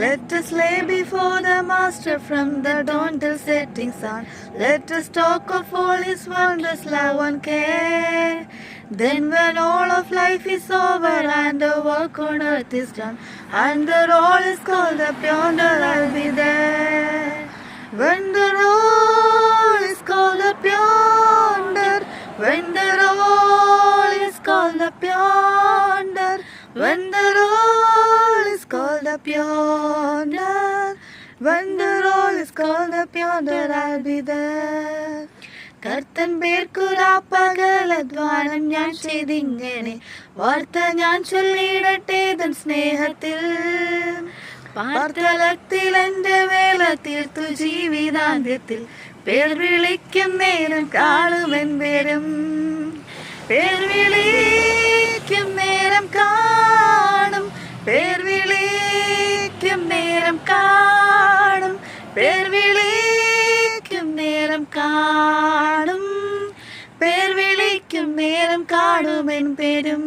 Let us lay before the Master from the dawn till setting sun. Let us talk of all His wonders, love and care. Then when all of life is over and the work on earth is done, and the roll is called up yonder, I'll be there. When the roll is called up yonder, when the roll is called up yonder, when the roll is called up yonder, when the roll is called up yonder, I'll be there. കർത്തൻ പേർക്കുരാപ്പകലധ്വാനം ഞാൻ ചെയ്തിങ്ങനെ വാർത്ത ഞാൻ ചൊല്ലിയിടട്ടെ തൻ സ്നേഹത്തിൽ. പാർത്തലത്തിൽ എൻ്റെ വേല തീർത്തു ജീവിതാന്ത്യത്തിൽ പേർ വിളിക്കും നേരം കാണുമെൻ പേരും. പേർ വിളിക്കും നേരം കാണും, പേർ വിളിക്കും നേരം കാണും, പേർ വിളിക്കും നേരം കാണും, പേർ വിളിക്കും നേരം കാണുമെൻ പേരും.